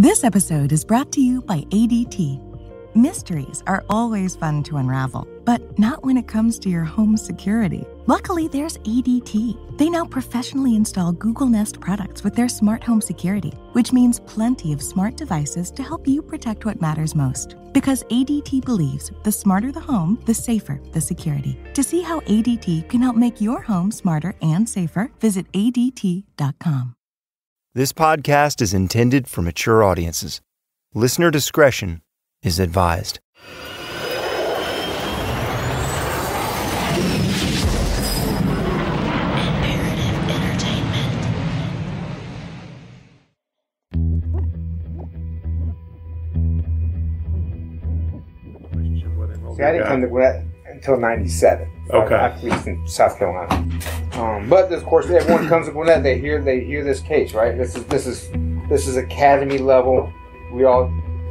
This episode is brought to you by ADT. Mysteries are always fun to unravel, but not when it comes to your home security. Luckily, there's ADT. They now professionally install Google Nest products with their smart home security, which means plenty of smart devices to help you protect what matters most. Because ADT believes the smarter the home, the safer the security. To see how ADT can help make your home smarter and safer, visit ADT.com. This podcast is intended for mature audiences. Listener discretion is advised. See, I didn't come to Gwinnett until '97. Okay. I fleeced in South Carolina. But of course, everyone comes to Gwinnett. They hear this case, right? This is academy level.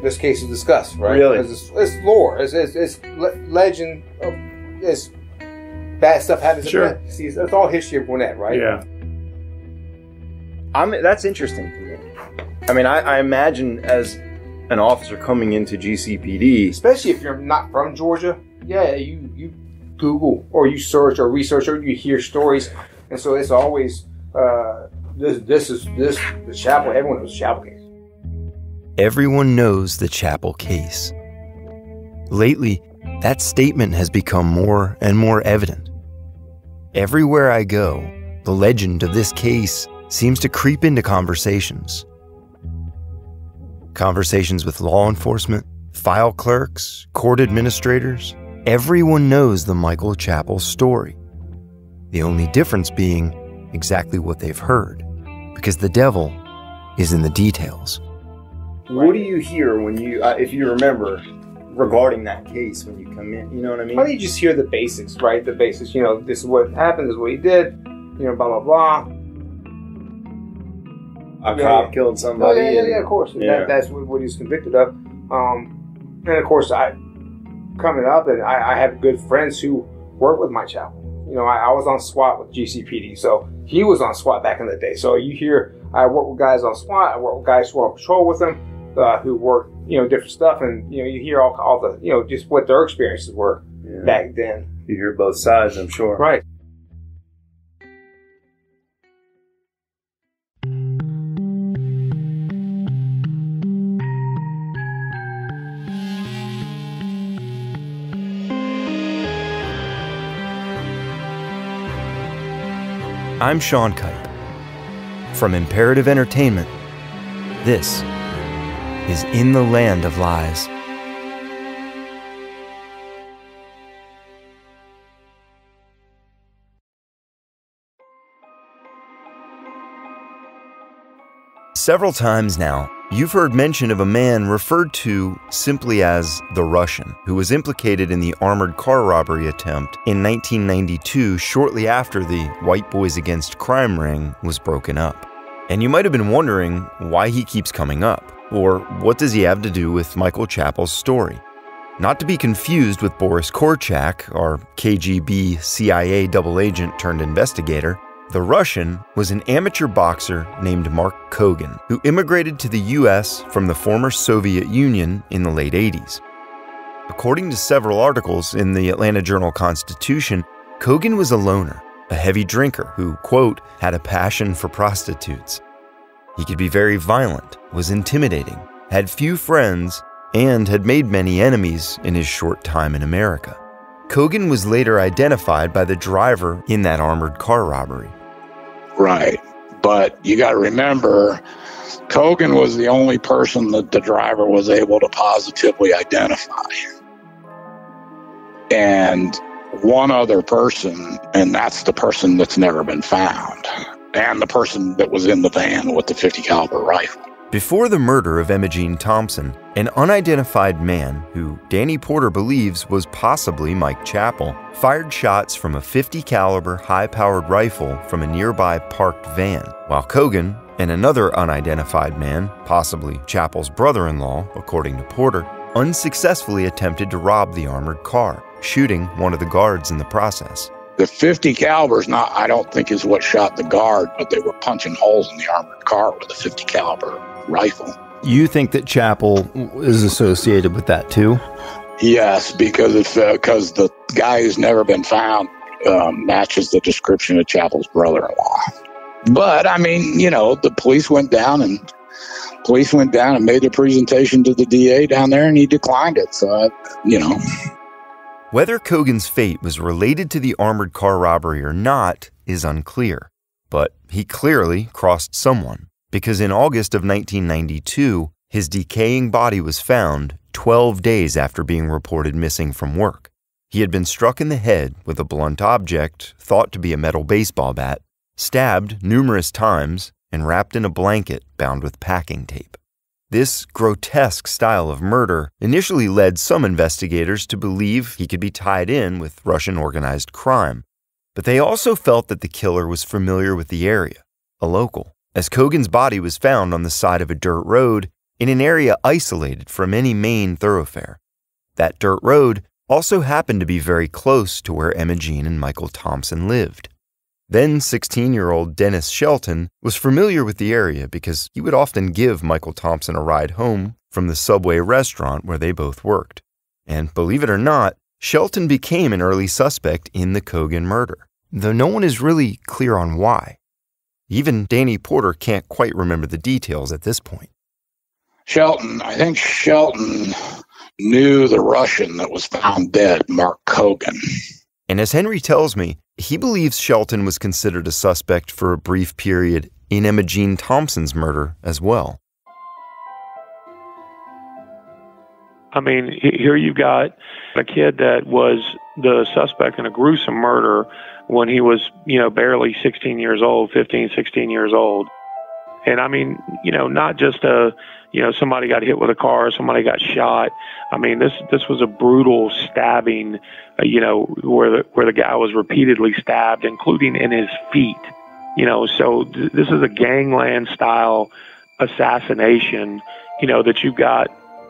This case is discussed, right? Really? It's lore. It's legend. It's bad stuff happens. Sure. See, it's all history of Gwinnett, right? Yeah. That's interesting to me. I mean, I imagine as an officer coming into GCPD, Especially if you're not from Georgia, you Google or you search or research or you hear stories, and so it's always the Chapel. Everyone knows the Chapel case. everyone knows the Chapel case. Lately, that statement has become more and more evident. Everywhere I go, the legend of this case seems to creep into conversations. Conversations with law enforcement, file clerks, court administrators. Everyone knows the Michael Chapel story. The only difference being exactly what they've heard, because the devil is in the details. What do you hear when you, if you remember, regarding that case when you come in? You know what I mean? Why don't you just hear the basics, right? The basics, this is what happened, this is what he did, blah, blah, blah. A cop killed somebody. Yeah, of course. Yeah. That's what he was convicted of. And of course, coming up, and I have good friends who work with my chapel. I was on SWAT with GCPD, so he was on SWAT back in the day. So you hear, I work with guys on SWAT, I work with guys who are on patrol with them, who work, different stuff, and you hear all the, just what their experiences were back then. You hear both sides, I'm sure. Right. I'm Shaine Kipe. From Imperative Entertainment, this is In the Land of Lies. Several times now, you've heard mention of a man referred to simply as the Russian, who was implicated in the armored car robbery attempt in 1992, shortly after the White Boys Against Crime ring was broken up. And you might have been wondering why he keeps coming up, or what does he have to do with Michael Chapel's story? Not to be confused with Boris Korchak, our KGB CIA double agent turned investigator, the Russian was an amateur boxer named Mark Kogan, who immigrated to the U.S. from the former Soviet Union in the late 80s. According to several articles in the Atlanta Journal-Constitution, Kogan was a loner, a heavy drinker who, quote, had a passion for prostitutes. He could be very violent, was intimidating, had few friends, and had made many enemies in his short time in America. Kogan was later identified by the driver in that armored car robbery. Right. But you got to remember, Kogan was the only person that the driver was able to positively identify. And one other person, and that's the person that's never been found, and the person that was in the van with the .50 caliber rifle. Before the murder of Emogene Thompson, an unidentified man, who Danny Porter believes was possibly Mike Chapel, fired shots from a .50 caliber high-powered rifle from a nearby parked van, while Kogan and another unidentified man, possibly Chapel's brother-in-law, according to Porter, unsuccessfully attempted to rob the armored car, shooting one of the guards in the process. The .50 caliber is not, I don't think, is what shot the guard, but they were punching holes in the armored car with a .50 caliber rifle. You think that Chappell is associated with that too? Yes, because the guy who's never been found matches the description of Chappell's brother-in-law. But I mean, the police went down and made their presentation to the DA down there, and he declined it. So, Whether Cogan's fate was related to the armored car robbery or not is unclear. But he clearly crossed someone, because in August of 1992, his decaying body was found 12 days after being reported missing from work. He had been struck in the head with a blunt object, thought to be a metal baseball bat, stabbed numerous times, and wrapped in a blanket bound with packing tape. This grotesque style of murder initially led some investigators to believe he could be tied in with Russian organized crime. But they also felt that the killer was familiar with the area, a local, as Cogan's body was found on the side of a dirt road in an area isolated from any main thoroughfare. That dirt road also happened to be very close to where Emogene and Michael Thompson lived. Then 16-year-old Dennis Shelton was familiar with the area because he would often give Michael Thompson a ride home from the Subway restaurant where they both worked. And believe it or not, Shelton became an early suspect in the Cogan murder, though no one is really clear on why. Even Danny Porter can't quite remember the details at this point. I think Shelton knew the Russian that was found dead, Mark Cogan. And as Henry tells me, he believes Shelton was considered a suspect for a brief period in Emogene Thompson's murder as well. I mean, here you've got a kid that was the suspect in a gruesome murder when he was, barely 16 years old, 15, 16 years old. And I mean, not just somebody got hit with a car, somebody got shot. I mean, this was a brutal stabbing, where the guy was repeatedly stabbed, including in his feet. So this is a gangland style assassination, that you've got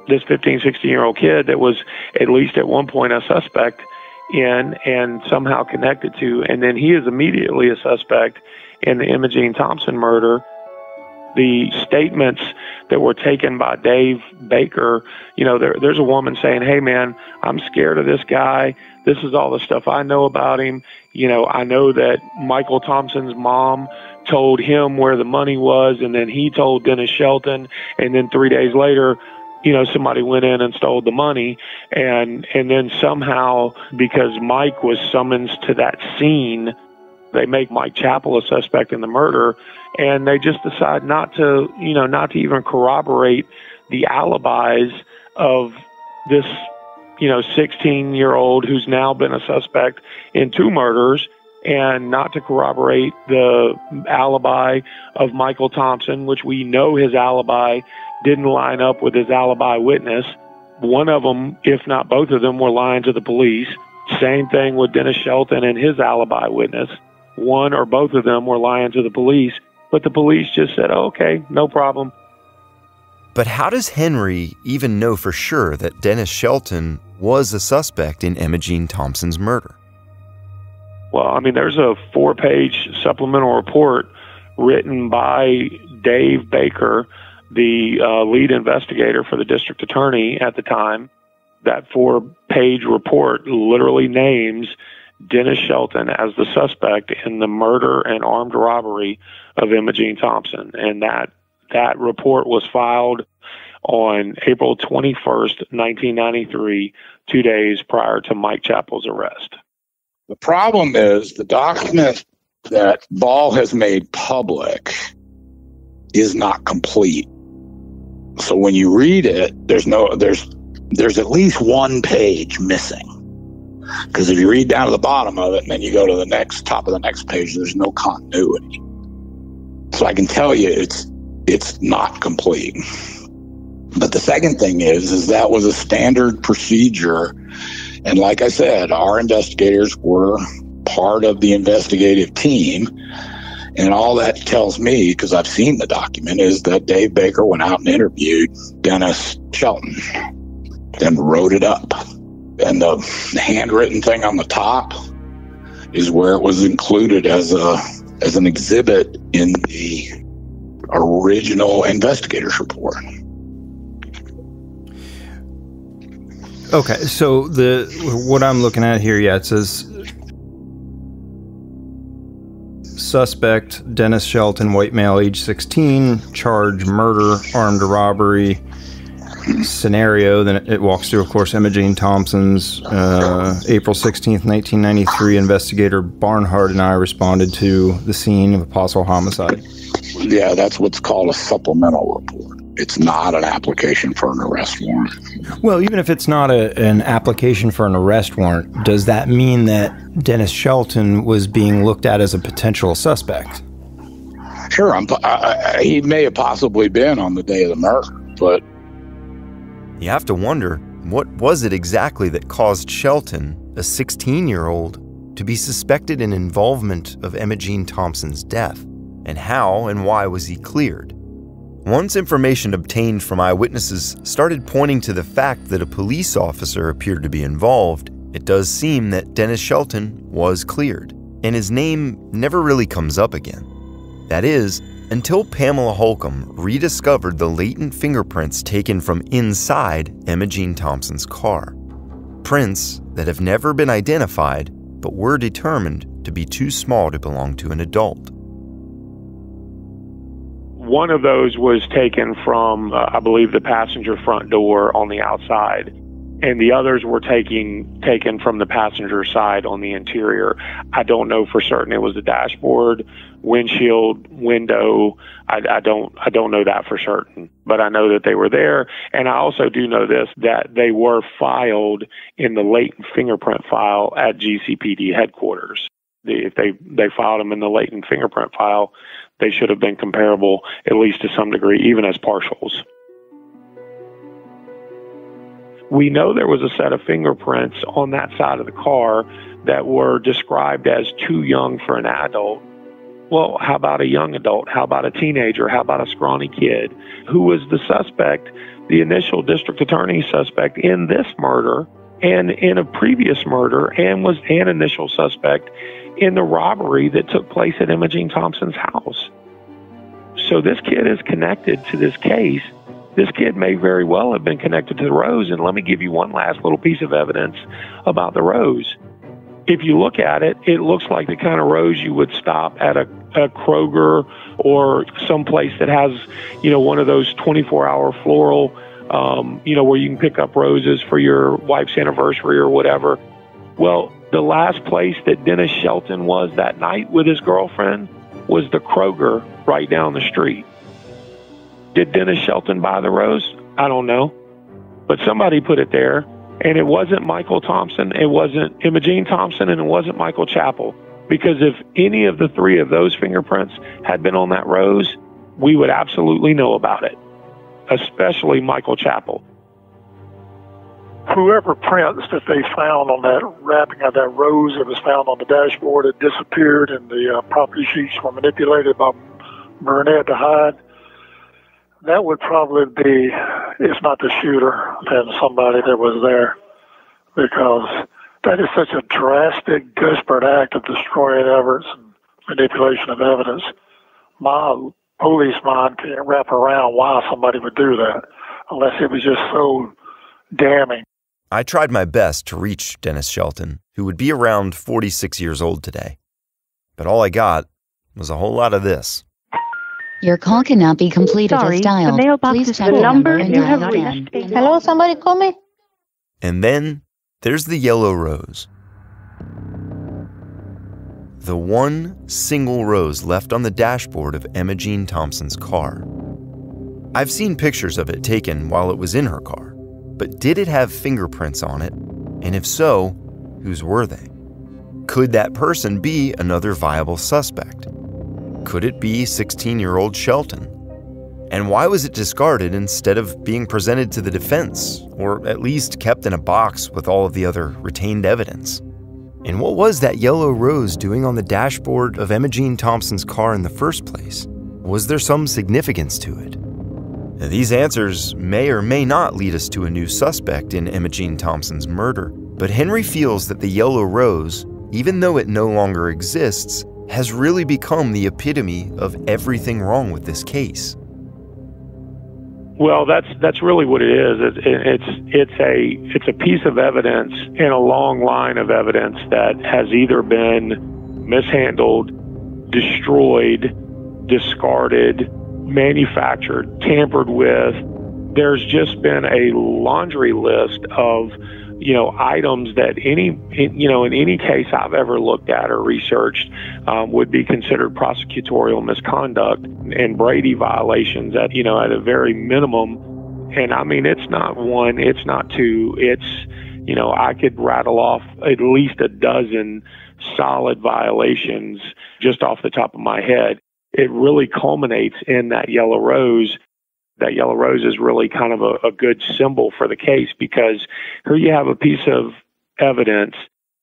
this 15, 16-year-old kid that was at least at one point a suspect in and somehow connected to. And then he is immediately a suspect in the Emogene Thompson murder. The statements that were taken by Dave Baker, there's a woman saying, hey, man, I'm scared of this guy. This is all the stuff I know about him. I know that Michael Thompson's mom told him where the money was, and then he told Dennis Shelton, and then 3 days later, somebody went in and stole the money. And then somehow, because Mike was summoned to that scene, they make Mike Chappell a suspect in the murder, and they just decide not to even corroborate the alibis of this, 16-year-old who's now been a suspect in 2 murders, and not to corroborate the alibi of Michael Thompson, which we know his alibi didn't line up with his alibi witness. One of them, if not both of them, were lying to the police. Same thing with Dennis Shelton and his alibi witness. One or both of them were lying to the police, but the police just said, oh, okay, no problem. But how does Henry even know for sure that Dennis Shelton was a suspect in Emogene Thompson's murder? Well, I mean, there's a 4-page supplemental report written by Dave Baker, the lead investigator for the district attorney at the time. That 4-page report literally names Dennis Shelton as the suspect in the murder and armed robbery of Emogene Thompson. And that report was filed on April 21st, 1993, 2 days prior to Mike Chappell's arrest. The problem is the document that Ball has made public is not complete. So when you read it, there's at least 1 page missing. Because if you read down to the bottom of it and then you go to the top of the next page, there's no continuity. So I can tell you it's not complete. But the second thing is that was a standard procedure. And like I said, our investigators were part of the investigative team. And all that tells me, because I've seen the document, is that Dave Baker went out and interviewed Dennis Shelton and wrote it up. And the handwritten thing on the top is where it was included as an exhibit in the original investigator's report. Okay, so what I'm looking at here, it says suspect Dennis Shelton, white male, age 16, charge murder, armed robbery scenario. Then it walks through, of course, Emogene Thompson's April 16th, 1993. Investigator Barnhart and I responded to the scene of a possible homicide. Yeah, that's what's called a supplemental report. It's not an application for an arrest warrant. Well, even if it's not an application for an arrest warrant, does that mean that Dennis Shelton was being looked at as a potential suspect? Sure, he may have possibly been on the day of the murder, but... You have to wonder, what was it exactly that caused Shelton, a 16-year-old, to be suspected in involvement of Emogene Thompson's death? And how and why was he cleared? Once information obtained from eyewitnesses started pointing to the fact that a police officer appeared to be involved, it does seem that Dennis Shelton was cleared, and his name never really comes up again. That is, until Pamela Holcomb rediscovered the latent fingerprints taken from inside Emogene Thompson's car. Prints that have never been identified, but were determined to be too small to belong to an adult. One of those was taken from, I believe, the passenger front door on the outside, and the others were taken from the passenger side on the interior. I don't know for certain it was the dashboard, windshield, window. I don't know that for certain, but I know that they were there. And I also do know this, that they were filed in the latent fingerprint file at GCPD headquarters. If they filed them in the latent fingerprint file, they should have been comparable, at least to some degree, even as partials. We know there was a set of fingerprints on that side of the car that were described as too young for an adult. Well, how about a young adult? How about a teenager? How about a scrawny kid? Who was the suspect, the initial district attorney suspect in this murder and in a previous murder, and was an initial suspect in the robbery that took place at Emogene Thompson's house. So this kid is connected to this case. This kid may very well have been connected to the Rose, and let me give you one last little piece of evidence about the Rose. If you look at it, it looks like the kind of Rose you would stop at a Kroger or someplace that has, one of those 24-hour floral, where you can pick up roses for your wife's anniversary or whatever. Well, the last place that Dennis Shelton was that night with his girlfriend was the Kroger right down the street. Did Dennis Shelton buy the rose? I don't know. But somebody put it there, and it wasn't Michael Thompson, it wasn't Emogene Thompson, and it wasn't Michael Chappell. Because if any of the three of those fingerprints had been on that rose, we would absolutely know about it, especially Michael Chappell. Whoever prints that they found on that wrapping of that rose that was found on the dashboard, it disappeared, and the property sheets were manipulated by Burnett to hide. That would probably be, if not the shooter, then somebody that was there, because that is such a drastic, desperate act of destroying evidence and manipulation of evidence. My police mind can't wrap around why somebody would do that, unless it was just so damning. I tried my best to reach Dennis Shelton, who would be around 46 years old today. But all I got was a whole lot of this. Your call cannot be completed as dialed. The mailbox Please is check the number and you dial have again. reached. Hello, somebody call me? And then there's the yellow rose. The one single rose left on the dashboard of Emogene Thompson's car. I've seen pictures of it taken while it was in her car. But did it have fingerprints on it? And if so, whose were they? Could that person be another viable suspect? Could it be 16-year-old Shelton? And why was it discarded instead of being presented to the defense, or at least kept in a box with all of the other retained evidence? And what was that yellow rose doing on the dashboard of Emogene Thompson's car in the first place? Was there some significance to it? Now, these answers may or may not lead us to a new suspect in Emogene Thompson's murder, but Henry feels that the yellow rose, even though it no longer exists, has really become the epitome of everything wrong with this case. Well, that's really what it is. It's a piece of evidence in a long line of evidence that has either been mishandled, destroyed, discarded, manufactured, tampered with. There's just been a laundry list of, items that in any case I've ever looked at or researched would be considered prosecutorial misconduct and Brady violations at a very minimum. And I mean, it's not one, it's not two, it's, I could rattle off at least a dozen solid violations just off the top of my head. It really culminates in that yellow rose. That yellow rose is really kind of a good symbol for the case, because here you have a piece of evidence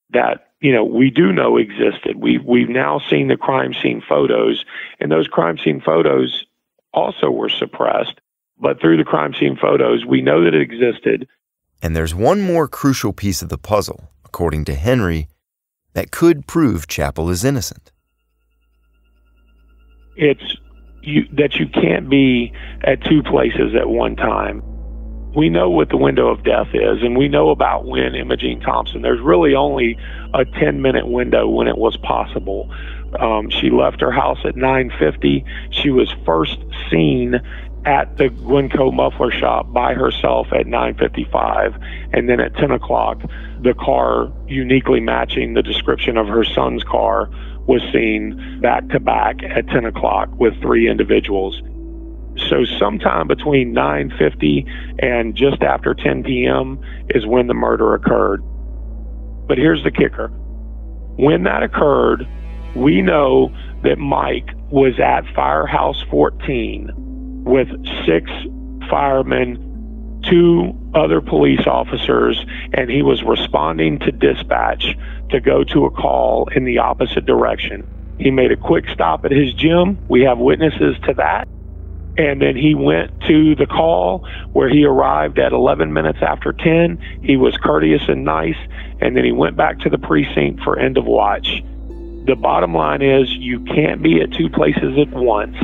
that, we do know existed. We've now seen the crime scene photos, and those crime scene photos also were suppressed. But through the crime scene photos, we know that it existed. And there's one more crucial piece of the puzzle, according to Henry, that could prove Chappell is innocent. It's that you can't be at two places at one time. We know what the window of death is, and we know about when Emogene Thompson, there's really only a 10-minute window when it was possible. She left her house at 9:50. She was first seen at the Glencoe muffler shop by herself at 9:55, and then at 10 o'clock, the car uniquely matching the description of her son's car was seen back to back at 10 o'clock with three individuals. So sometime between 9:50 and just after 10 p.m. is when the murder occurred. But here's the kicker. When that occurred, we know that Mike was at Firehouse 14 with 6 firemen, 2 other police officers, and he was responding to dispatch to go to a call in the opposite direction. He made a quick stop at his gym. We have witnesses to that. And then he went to the call where he arrived at 11 minutes after 10. He was courteous and nice. And then he went back to the precinct for end of watch. The bottom line is you can't be at two places at once.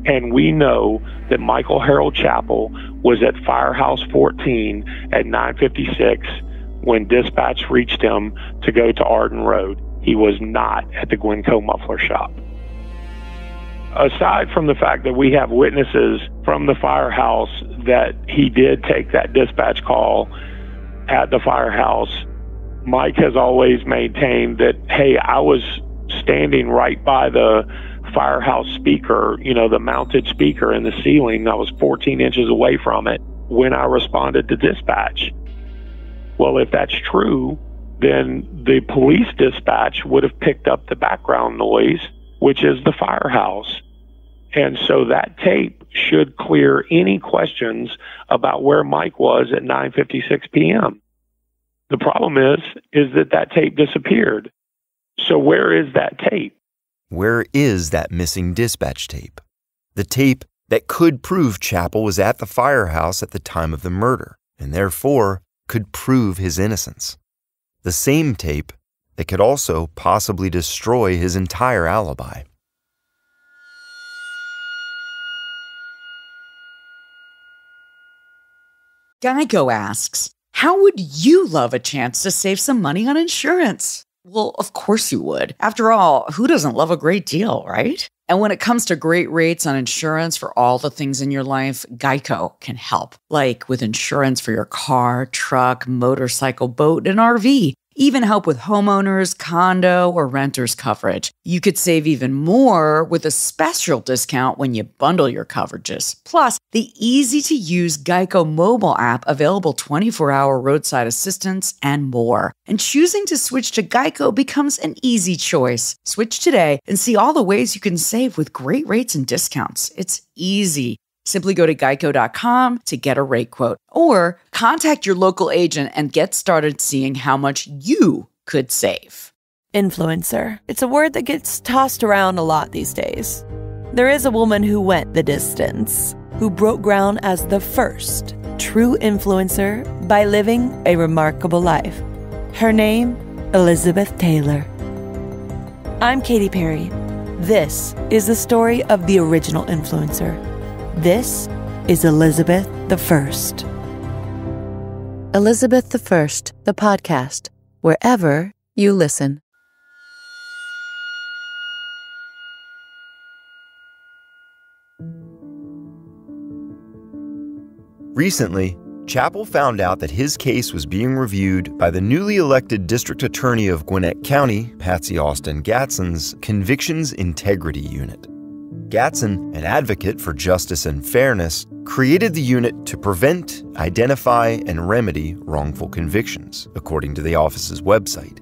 And we know that Michael Harold Chappell was at Firehouse 14 at 9:56 when dispatch reached him to go to Arden Road. He was not at the Glencoe muffler shop. Aside from the fact that we have witnesses from the firehouse that he did take that dispatch call at the firehouse, Mike has always maintained that, hey, I was standing right by the firehouse speaker, the mounted speaker in the ceiling. I was 14 inches away from it when I responded to dispatch. Well, if that's true, then the police dispatch would have picked up the background noise, which is the firehouse. And so that tape should clear any questions about where Mike was at 9:56 p.m. The problem is that tape disappeared. So where is that tape? Where is that missing dispatch tape? The tape that could prove Chappell was at the firehouse at the time of the murder, and therefore could prove his innocence. The same tape that could also possibly destroy his entire alibi. Geico asks, how would you love a chance to save some money on insurance? Well, of course you would. After all, who doesn't love a great deal, right? And when it comes to great rates on insurance for all the things in your life, Geico can help. Like with insurance for your car, truck, motorcycle, boat, and RV. Even help with homeowners, condo, or renters coverage. You could save even more with a special discount when you bundle your coverages. Plus, the easy-to-use Geico mobile app available 24-hour roadside assistance and more. And choosing to switch to Geico becomes an easy choice. Switch today and see all the ways you can save with great rates and discounts. It's easy. Simply go to geico.com to get a rate quote or contact your local agent and get started seeing how much you could save. Influencer. It's a word that gets tossed around a lot these days. There is a woman who went the distance, who broke ground as the first true influencer by living a remarkable life. Her name, Elizabeth Taylor. I'm Katy Perry. This is the story of the original influencer. This is Elizabeth I. Elizabeth I, the podcast, wherever you listen. Recently, Chappell found out that his case was being reviewed by the newly elected District Attorney of Gwinnett County, Patsy Austin Gadsden's Convictions Integrity Unit. Gadsden, an advocate for justice and fairness, created the unit to prevent, identify, and remedy wrongful convictions, according to the office's website.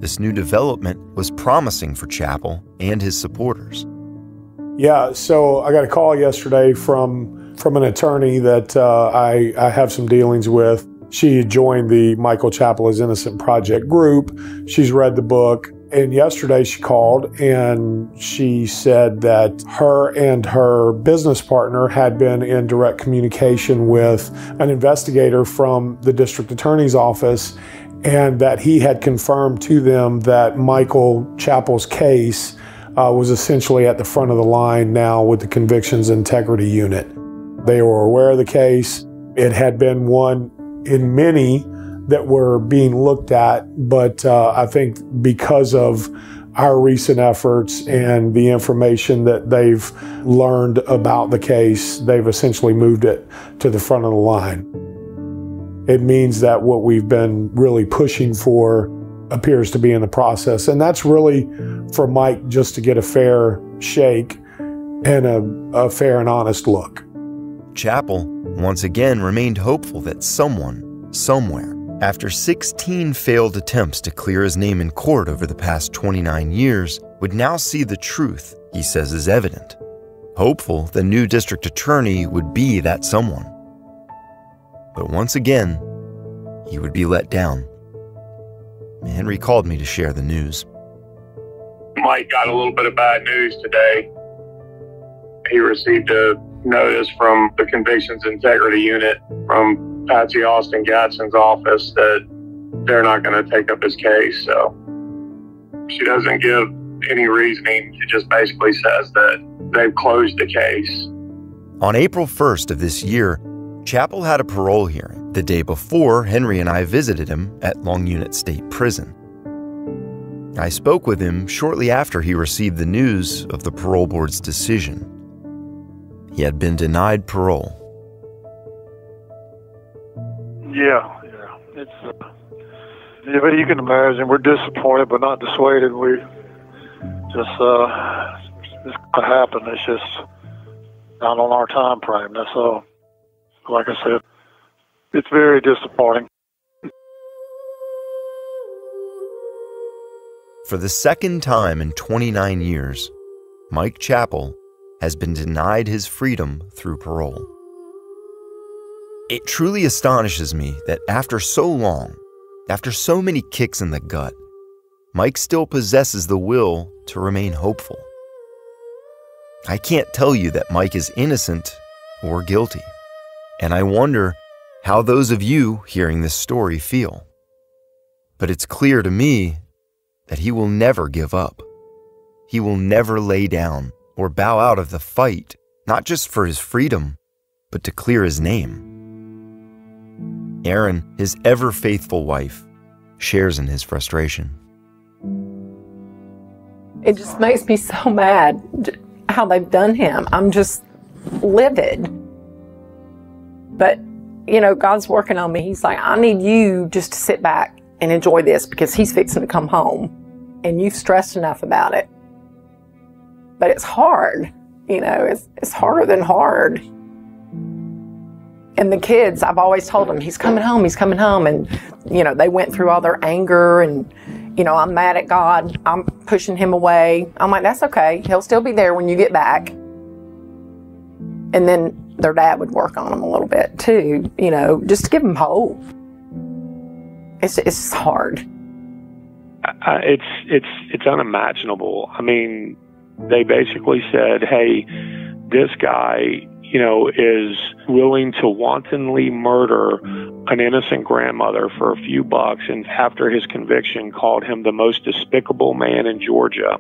This new development was promising for Chappell and his supporters. Yeah, so I got a call yesterday from an attorney that I have some dealings with. She had joined the Michael Chappell is Innocent Project group. She's read the book. And yesterday she called and she said that her and her business partner had been in direct communication with an investigator from the district attorney's office, and that he had confirmed to them that Michael Chappell's case was essentially at the front of the line now with the Convictions Integrity Unit. They were aware of the case. It had been one in many that were being looked at, but I think because of our recent efforts and the information that they've learned about the case, they've essentially moved it to the front of the line. It means that what we've been really pushing for appears to be in the process, and that's really for Mike just to get a fair shake and a fair and honest look. Chappell once again remained hopeful that someone, somewhere, after 16 failed attempts to clear his name in court over the past 29 years, would now see the truth he says is evident. Hopeful the new district attorney would be that someone. But once again, he would be let down. Henry called me to share the news. Mike got a little bit of bad news today. He received a notice from the Convictions Integrity Unit from Patsy Austin Gadsden's office that they're not going to take up his case. So she doesn't give any reasoning. She just basically says that they've closed the case. On April 1st of this year, Chappell had a parole hearing the day before Henry and I visited him at Long Unit State Prison. I spoke with him shortly after he received the news of the parole board's decision. He had been denied parole. Yeah. It's but you can imagine we're disappointed but not dissuaded. We just it's gonna happen. It's just not on our time frame. That's all. Like I said, it's very disappointing. For the second time in 29 years, Mike Chappell has been denied his freedom through parole. It truly astonishes me that after so long, after so many kicks in the gut, Mike still possesses the will to remain hopeful. I can't tell you that Mike is innocent or guilty, and I wonder how those of you hearing this story feel. But it's clear to me that he will never give up. He will never lay down or bow out of the fight, not just for his freedom, but to clear his name. Erin, his ever-faithful wife, shares in his frustration. It just makes me so mad how they've done him. I'm just livid. But, you know, God's working on me. He's like, I need you just to sit back and enjoy this because he's fixing to come home. And you've stressed enough about it. But it's hard. You know, it's harder than hard. And the kids, I've always told them, he's coming home, he's coming home. And, you know, they went through all their anger and, you know, I'm mad at God. I'm pushing him away. I'm like, that's okay. He'll still be there when you get back. And then their dad would work on them a little bit too, you know, just to give them hope. It's hard. It's unimaginable. I mean, they basically said, hey, this guy, you know, is willing to wantonly murder an innocent grandmother for a few bucks, and after his conviction called him the most despicable man in Georgia.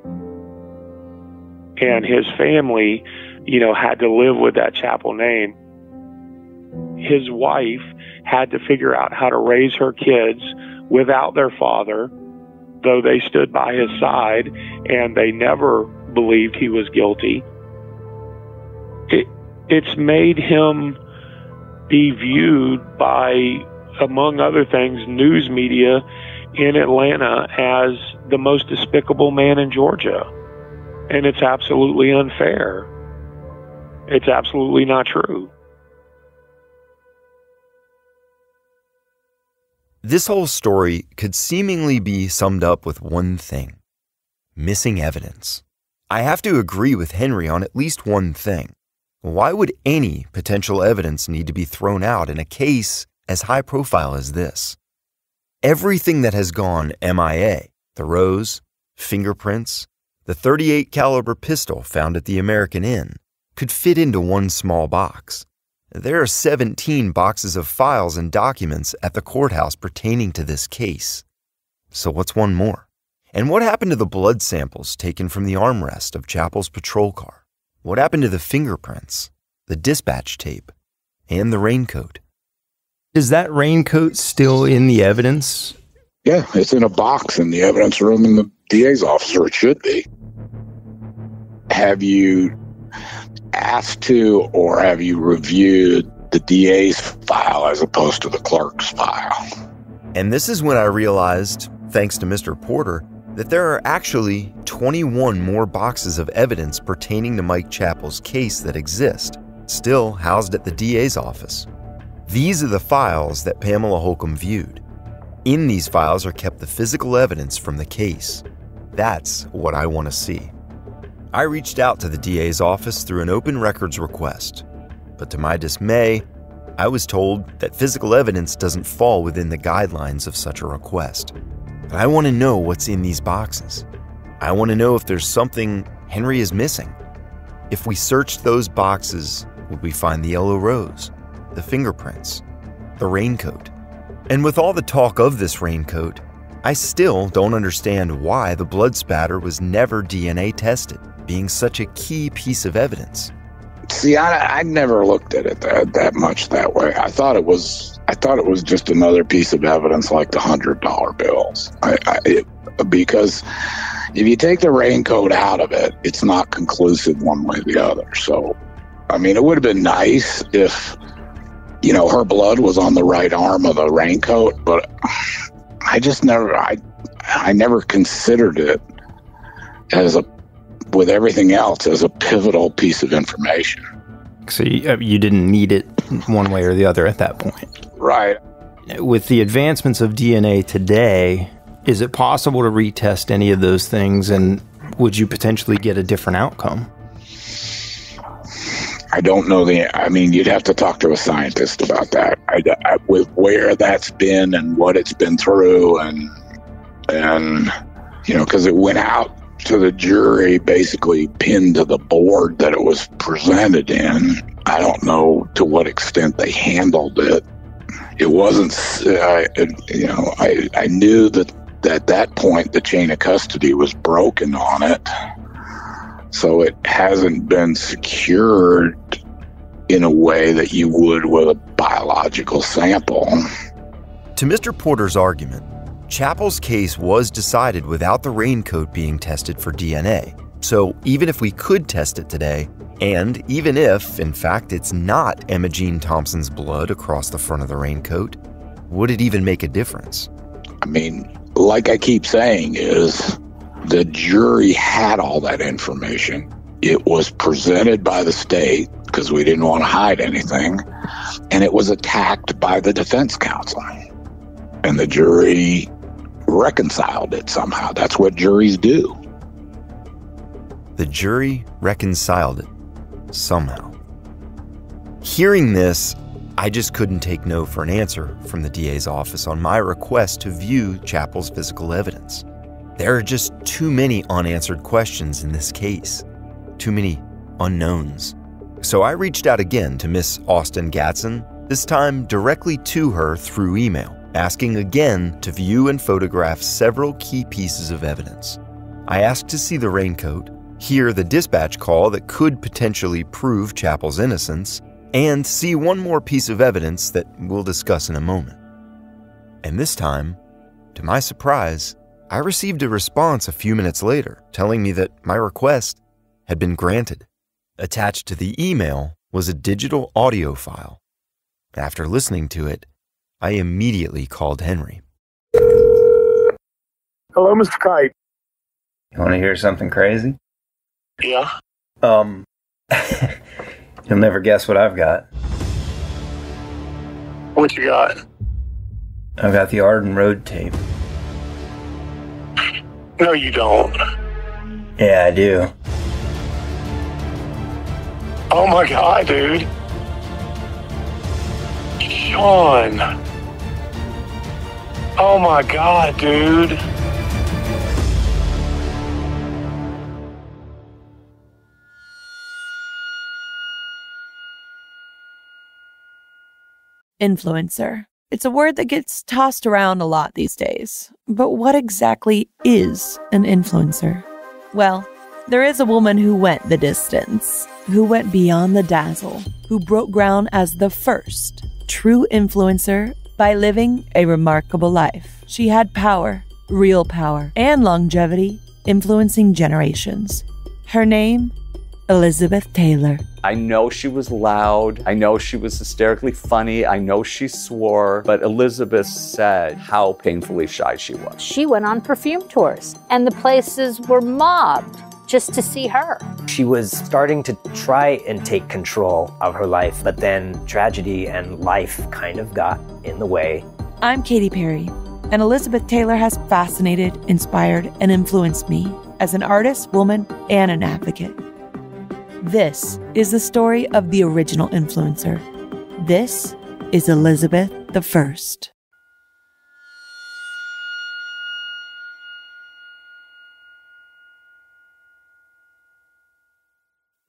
And his family, you know, had to live with that Chappell name. his wife had to figure out how to raise her kids without their father, though they stood by his side and they never believed he was guilty. It's made him be viewed by, among other things, news media in Atlanta as the most despicable man in Georgia. And it's absolutely unfair. It's absolutely not true. This whole story could seemingly be summed up with one thing: missing evidence. I have to agree with Henry on at least one thing. Why would any potential evidence need to be thrown out in a case as high profile as this? Everything that has gone MIA, the rose, fingerprints, the .38 caliber pistol found at the American Inn, could fit into one small box. There are 17 boxes of files and documents at the courthouse pertaining to this case. So what's one more? And what happened to the blood samples taken from the armrest of Chappell's patrol car? What happened to the fingerprints, the dispatch tape, and the raincoat? Is that raincoat still in the evidence? Yeah, it's in a box in the evidence room in the DA's office, or it should be. Have you asked to, or have you reviewed the DA's file as opposed to the clerk's file? And this is when I realized, thanks to Mr. Porter, that there are actually 21 more boxes of evidence pertaining to Mike Chappell's case that exist, still housed at the DA's office. These are the files that Pamela Holcomb viewed. In these files are kept the physical evidence from the case. That's what I want to see. I reached out to the DA's office through an open records request, but to my dismay, I was told that physical evidence doesn't fall within the guidelines of such a request. But I want to know what's in these boxes. I want to know if there's something Henry is missing. If we searched those boxes, would we find the yellow rose, the fingerprints, the raincoat? And with all the talk of this raincoat, I still don't understand why the blood spatter was never DNA tested, being such a key piece of evidence. See, I never looked at it that much that way. I thought it was just another piece of evidence like the $100 bills. Because if you take the raincoat out of it, it's not conclusive one way or the other. So, I mean, it would have been nice if, her blood was on the right arm of the raincoat, but I never considered it with everything else as a pivotal piece of information. So you didn't need it one way or the other at that point. Right. With the advancements of DNA today, is it possible to retest any of those things, and would you potentially get a different outcome? I don't know you'd have to talk to a scientist about that. With where that's been and what it's been through and because it went out to the jury basically pinned to the board that it was presented in. I don't know to what extent they handled it. It wasn't, I knew that at that point the chain of custody was broken on it. So it hasn't been secured in a way that you would with a biological sample. To Mr. Porter's argument, Chappell's case was decided without the raincoat being tested for DNA. So even if we could test it today, and even if, in fact, it's not Emogene Thompson's blood across the front of the raincoat, would it even make a difference? I mean, like I keep saying, is the jury had all that information. It was presented by the state because we didn't want to hide anything, and it was attacked by the defense counsel. And the jury reconciled it somehow. That's what juries do. The jury reconciled it somehow. Hearing this, I just couldn't take no for an answer from the DA's office on my request to view Chappell's physical evidence. There are just too many unanswered questions in this case, too many unknowns. So I reached out again to Miss Austin Gatson, this time directly to her through email, asking again to view and photograph several key pieces of evidence. I asked to see the raincoat, hear the dispatch call that could potentially prove Chappell's innocence, and see one more piece of evidence that we'll discuss in a moment. And this time, to my surprise, I received a response a few minutes later telling me that my request had been granted. Attached to the email was a digital audio file. After listening to it, I immediately called Henry. Hello, Mr. Kipe. You want to hear something crazy? Yeah. You'll never guess what I've got. What you got? I've got the Arden Road tape. No, you don't. Yeah, I do. Oh my God, dude. Sean. Oh my God, dude. Influencer. It's a word that gets tossed around a lot these days. But what exactly is an influencer? Well, there is a woman who went the distance, who went beyond the dazzle, who broke ground as the first true influencer by living a remarkable life. She had power, real power, and longevity, influencing generations. Her name, Elizabeth Taylor. I know she was loud. I know she was hysterically funny. I know she swore. But Elizabeth said how painfully shy she was. She went on perfume tours, and the places were mobbed just to see her. She was starting to try and take control of her life, but then tragedy and life kind of got in the way. I'm Katy Perry, and Elizabeth Taylor has fascinated, inspired, and influenced me as an artist, woman, and an advocate. This is the story of the original influencer. This is Elizabeth I.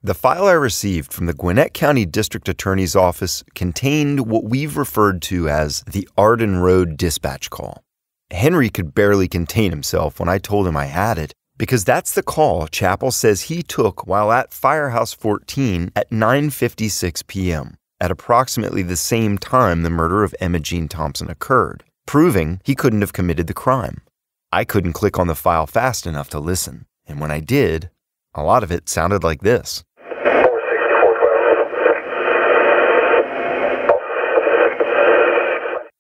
The file I received from the Gwinnett County District Attorney's Office contained what we've referred to as the Arden Road dispatch call. Henry could barely contain himself when I told him I had it, because that's the call Chappell says he took while at Firehouse 14 at 9:56 p.m., at approximately the same time the murder of Emogene Thompson occurred, proving he couldn't have committed the crime. I couldn't click on the file fast enough to listen, and when I did, a lot of it sounded like this.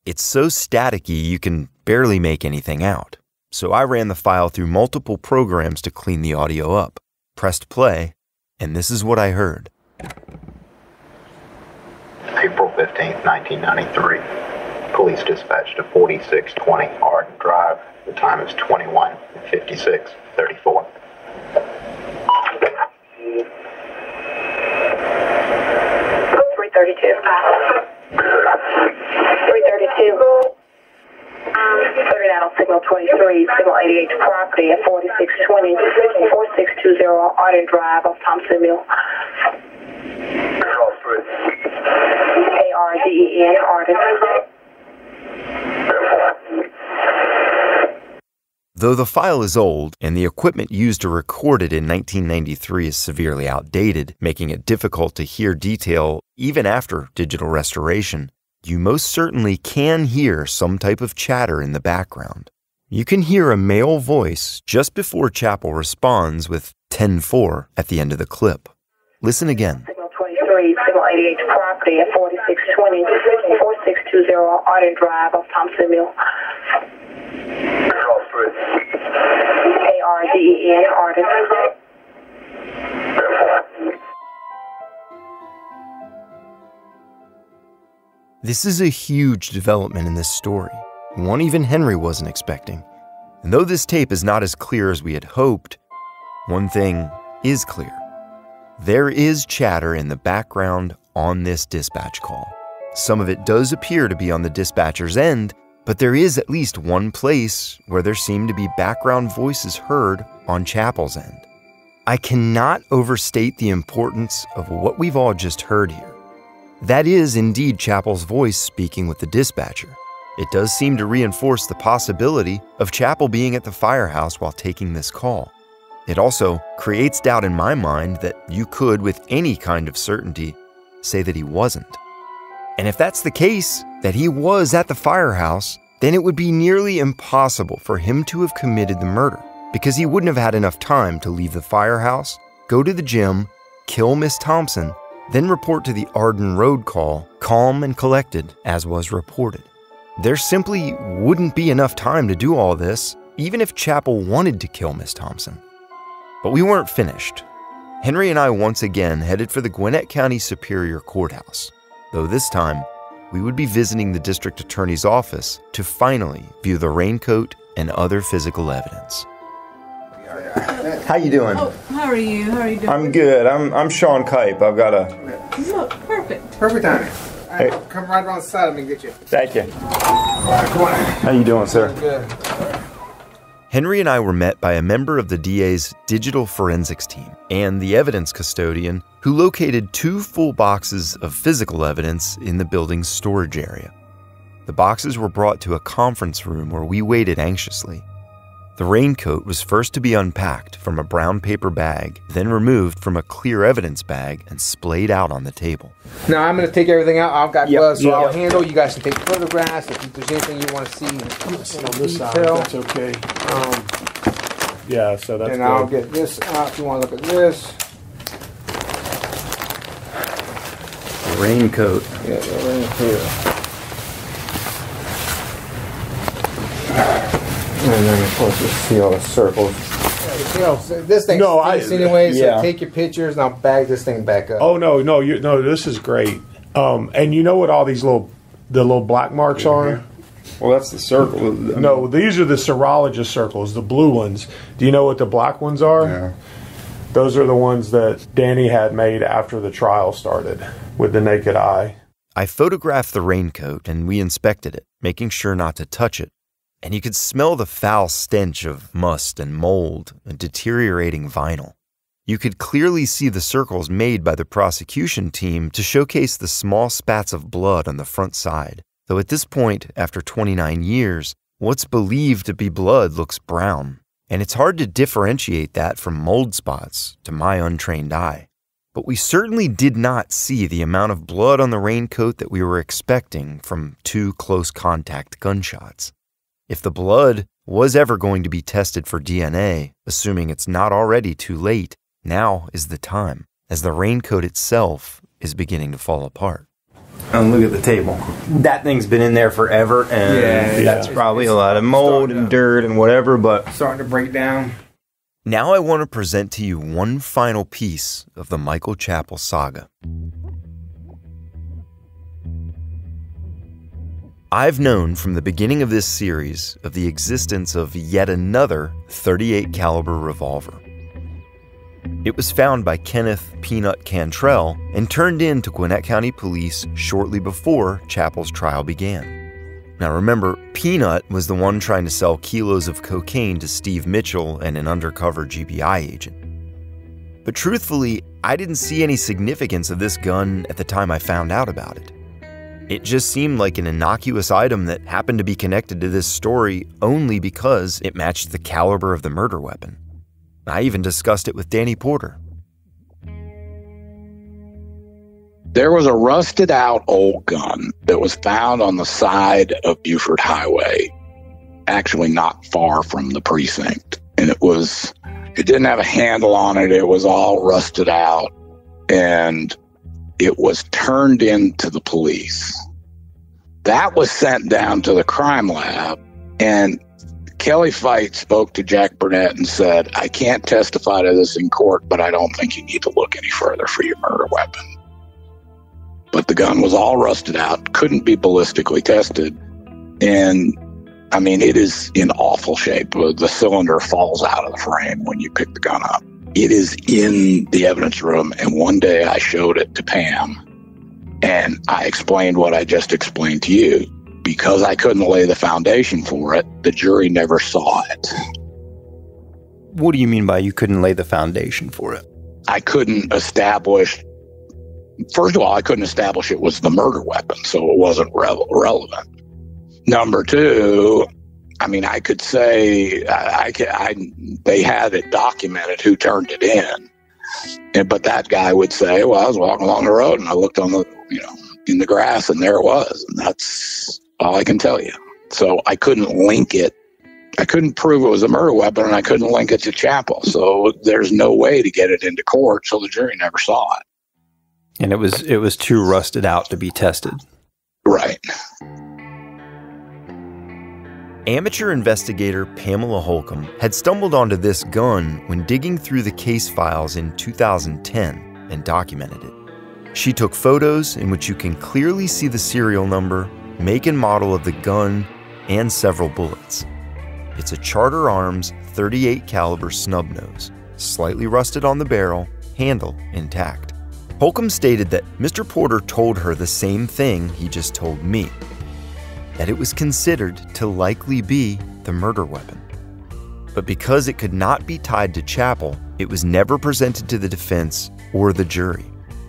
It's so staticky you can barely make anything out. So I ran the file through multiple programs to clean the audio up, pressed play, and this is what I heard. April 15th, 1993. Police dispatch to 4620 Arden Drive. The time is 21:56:34. 332. 332. Clearing out on signal 23, signal 88 to property at 4620, 4620 Arden Drive off Thompson Mill. ARDEN, Arden. Though the file is old and the equipment used to record it in 1993 is severely outdated, making it difficult to hear detail even after digital restoration, you most certainly can hear some type of chatter in the background. You can hear a male voice just before Chappell responds with 10-4 at the end of the clip. Listen again. Signal 23, signal 88 to property at 4620, 4620 Arden Drive off Thompson Mill. ARDEN, Arden. This is a huge development in this story, one even Henry wasn't expecting. And though this tape is not as clear as we had hoped, one thing is clear. There is chatter in the background on this dispatch call. Some of it does appear to be on the dispatcher's end, but there is at least one place where there seem to be background voices heard on Chappell's end. I cannot overstate the importance of what we've all just heard here. That is indeed Chappell's voice speaking with the dispatcher. It does seem to reinforce the possibility of Chappell being at the firehouse while taking this call. It also creates doubt in my mind that you could, with any kind of certainty, say that he wasn't. And if that's the case, that he was at the firehouse, then it would be nearly impossible for him to have committed the murder, because he wouldn't have had enough time to leave the firehouse, go to the gym, kill Miss Thompson, then report to the Arden Road call, calm and collected, as was reported. There simply wouldn't be enough time to do all this, even if Chappell wanted to kill Miss Thompson. But we weren't finished. Henry and I once again headed for the Gwinnett County Superior Courthouse, though this time we would be visiting the district attorney's office to finally view the raincoat and other physical evidence. How you doing? Oh, how are you? How are you doing? I'm good. I'm Sean Kipe. I've got a... Look, perfect. Perfect timing. Hey. Come right around the side. Let me get you. Thank you. Come on. How you doing, sir? Good. Henry and I were met by a member of the DA's digital forensics team and the evidence custodian who located 2 full boxes of physical evidence in the building's storage area. The boxes were brought to a conference room where we waited anxiously. The raincoat was first to be unpacked from a brown paper bag, then removed from a clear evidence bag and splayed out on the table. Now I'm going to take everything out. I've got gloves, so I'll handle. You guys can take photographs if there's anything you want to see. On this side, that's okay. Yeah, so that's and good. I'll get this out if you want to look at this. The raincoat. Yeah, the raincoat. And then, of course, you see all the circles. You know, this thing's anyway, so take your pictures and I'll bag this thing back up. Oh, no, this is great. And you know what all these little black marks are? Well, that's the circle. No, these are the serologist circles, the blue ones. Do you know what the black ones are? Yeah. Those are the ones that Danny had made after the trial started with the naked eye. I photographed the raincoat and we inspected it, making sure not to touch it. And you could smell the foul stench of must and mold and deteriorating vinyl. You could clearly see the circles made by the prosecution team to showcase the small spats of blood on the front side, though at this point, after 29 years, what's believed to be blood looks brown, and it's hard to differentiate that from mold spots to my untrained eye. But we certainly did not see the amount of blood on the raincoat that we were expecting from 2 close contact gunshots. If the blood was ever going to be tested for DNA, assuming it's not already too late, now is the time, as the raincoat itself is beginning to fall apart. And look at the table. That thing's been in there forever, and that's probably a lot of mold and dirt and whatever, but... Starting to break down. Now I want to present to you one final piece of the Michael Chappell saga. I've known from the beginning of this series of the existence of yet another .38 caliber revolver. It was found by Kenneth Peanut Cantrell and turned in to Gwinnett County Police shortly before Chappell's trial began. Now remember, Peanut was the one trying to sell kilos of cocaine to Steve Mitchell and an undercover GBI agent. But truthfully, I didn't see any significance of this gun at the time I found out about it. It just seemed like an innocuous item that happened to be connected to this story only because it matched the caliber of the murder weapon. I even discussed it with Danny Porter. There was a rusted out old gun that was found on the side of Buford Highway, actually not far from the precinct. And it didn't have a handle on it. It was all rusted out. And it was turned in to the police. That was sent down to the crime lab, and Kelly Fite spoke to Jack Burnett and said, I can't testify to this in court, but I don't think you need to look any further for your murder weapon. But the gun was all rusted out, couldn't be ballistically tested, and I mean, it is in awful shape. The cylinder falls out of the frame when you pick the gun up. It is in the evidence room, and one day I showed it to Pam, and I explained what I just explained to you. Because I couldn't lay the foundation for it, the jury never saw it. What do you mean by you couldn't lay the foundation for it? I couldn't establish... First of all, I couldn't establish it was the murder weapon, so it wasn't relevant. Number two... I mean, I could say they had it documented who turned it in. But that guy would say, well, I was walking along the road and I looked on the, in the grass, and there it was. And that's all I can tell you. So I couldn't link it. I couldn't prove it was a murder weapon, and I couldn't link it to Chappell. So there's no way to get it into court. So the jury never saw it. And it was too rusted out to be tested. Right. Amateur investigator Pamela Holcomb had stumbled onto this gun when digging through the case files in 2010 and documented it. She took photos in which you can clearly see the serial number, make and model of the gun, and several bullets. It's a Charter Arms .38 caliber snub nose, slightly rusted on the barrel, handle intact. Holcomb stated that Mr. Porter told her the same thing he just told me, that it was considered to likely be the murder weapon. But because it could not be tied to Chappell, it was never presented to the defense or the jury.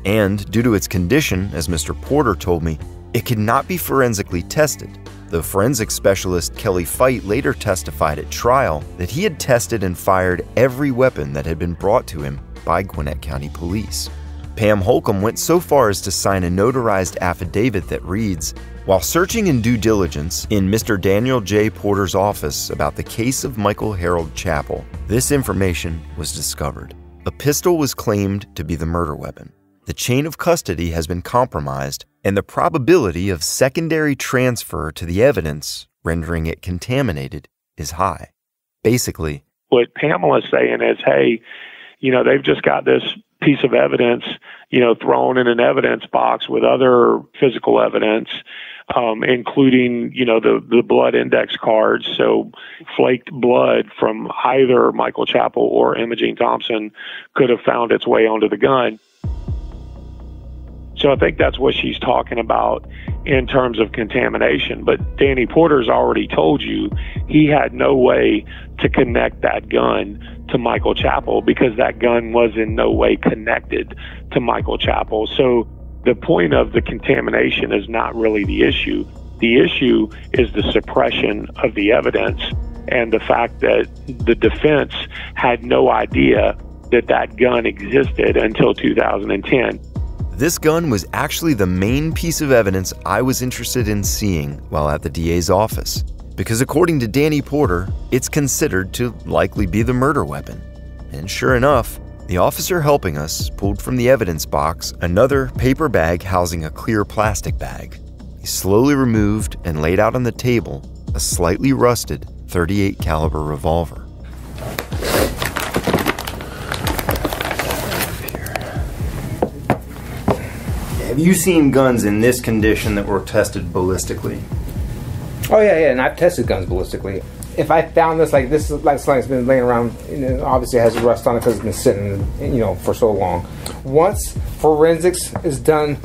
And due to its condition, as Mr. Porter told me, it could not be forensically tested. The forensic specialist Kelly Fite later testified at trial that he had tested and fired every weapon that had been brought to him by Gwinnett County Police. Pam Holcomb went so far as to sign a notarized affidavit that reads, "While searching in due diligence in Mr. Daniel J. Porter's office about the case of Michael Harold Chappell, this information was discovered. A pistol was claimed to be the murder weapon. The chain of custody has been compromised, and the probability of secondary transfer to the evidence, rendering it contaminated, is high." Basically, what Pamela's saying is, hey, they've just got this piece of evidence, thrown in an evidence box with other physical evidence, including, the blood index cards. So flaked blood from either Michael Chappell or Emogene Thompson could have found its way onto the gun. So I think that's what she's talking about in terms of contamination. But Danny Porter's already told you he had no way to connect that gun to Michael Chappell because that gun was in no way connected to Michael Chappell. So the point of the contamination is not really the issue. The issue is the suppression of the evidence and the fact that the defense had no idea that that gun existed until 2010. This gun was actually the main piece of evidence I was interested in seeing while at the DA's office, because according to Danny Porter, it's considered to likely be the murder weapon. And sure enough, the officer helping us pulled from the evidence box another paper bag housing a clear plastic bag. He slowly removed and laid out on the table a slightly rusted .38 caliber revolver. Have you seen guns in this condition that were tested ballistically? Oh yeah, and I've tested guns ballistically. If I found this like something that's been laying around, obviously it has rust on it because it's been sitting, for so long. Once forensics is done,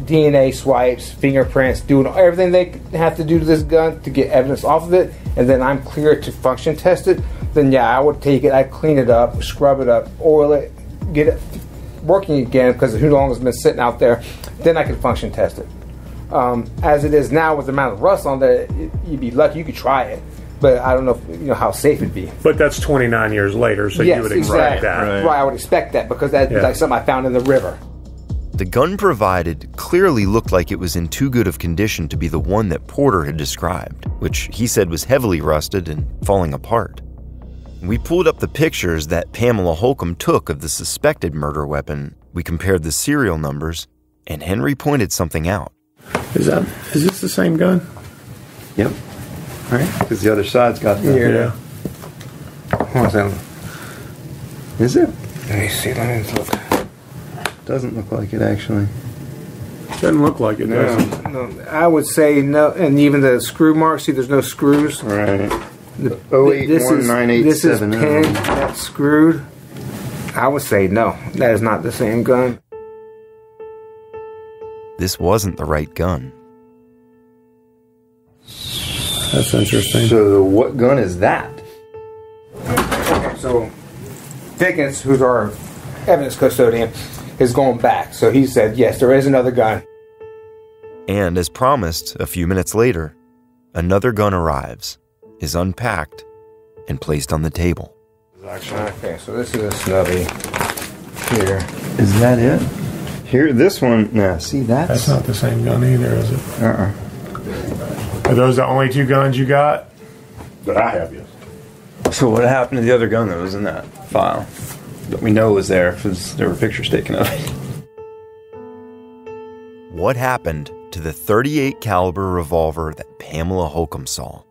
DNA swipes, fingerprints, doing everything they have to do to this gun to get evidence off of it, and then I'm clear to function test it, then yeah, I would take it, I'd clean it up, scrub it up, oil it, get it working again because who long has been sitting out there, then I could function test it. As it is now with the amount of rust on there, you'd be lucky you could try it, but I don't know how safe it'd be. But that's 29 years later, so yes, you would expect that. Right, I would expect that because that's like something I found in the river. The gun provided clearly looked like it was in too good of condition to be the one that Porter had described, which he said was heavily rusted and falling apart. We pulled up the pictures that Pamela Holcomb took of the suspected murder weapon. We compared the serial numbers, and Henry pointed something out. Is this the same gun? Yep. Right? Because the other side's got the... Yeah. What's that? Is it? Let me see. Let me look. Doesn't look like it, actually. Doesn't look like it, does it? No, I would say no, and even the screw marks, see there's no screws. Right. This is pin that's screwed. I would say no, that is not the same gun. This wasn't the right gun. That's interesting. So what gun is that? Okay, so Pickens, who's our evidence custodian, is going back. So he said, yes, there is another gun. And as promised, a few minutes later, another gun arrives, is unpacked, and placed on the table. Okay, so this is a snubby. Here. Is that it? Here, this one. No, see, That's not the same gun either, is it? Uh-uh. Are those the only two guns you got? That I have, yes. So what happened to the other gun that was in that file? That we know was there because there were pictures taken of it. What happened to the .38 caliber revolver that Pamela Holcomb saw?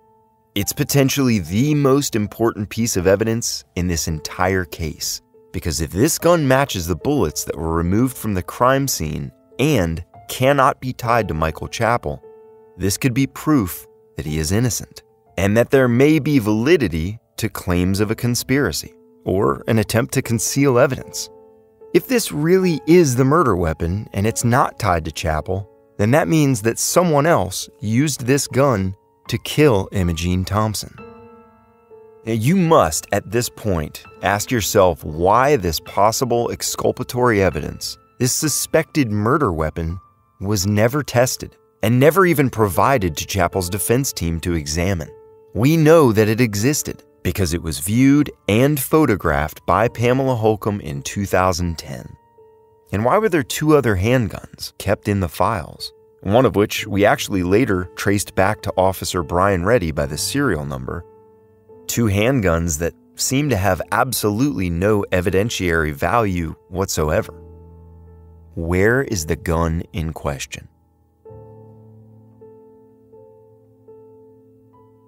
It's potentially the most important piece of evidence in this entire case, because if this gun matches the bullets that were removed from the crime scene and cannot be tied to Michael Chappell, this could be proof that he is innocent, and that there may be validity to claims of a conspiracy or an attempt to conceal evidence. If this really is the murder weapon and it's not tied to Chappell, then that means that someone else used this gun to kill Emogene Thompson. Now, you must, at this point, ask yourself why this possible exculpatory evidence, this suspected murder weapon, was never tested and never even provided to Chappell's defense team to examine. We know that it existed because it was viewed and photographed by Pamela Holcomb in 2010. And why were there two other handguns kept in the files? One of which we actually later traced back to Officer Brian Reddy by the serial number. Two handguns that seem to have absolutely no evidentiary value whatsoever. Where is the gun in question?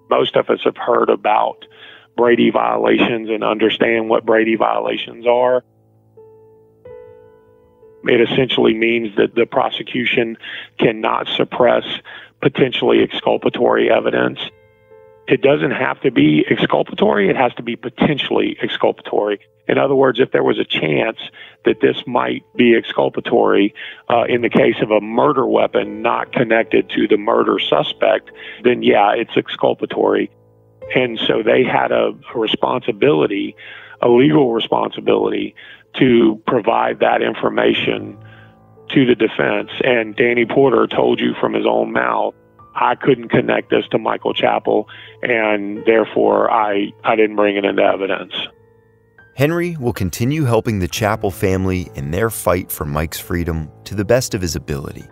Most of us have heard about Brady violations and understand what Brady violations are. It essentially means that the prosecution cannot suppress potentially exculpatory evidence. It doesn't have to be exculpatory, it has to be potentially exculpatory. In other words, if there was a chance that this might be exculpatory in the case of a murder weapon not connected to the murder suspect, then yeah, it's exculpatory. And so they had a responsibility, a legal responsibility, to provide that information to the defense. And Danny Porter told you from his own mouth, I couldn't connect this to Michael Chappell, and therefore I didn't bring it into evidence. Henry will continue helping the Chappell family in their fight for Mike's freedom to the best of his ability.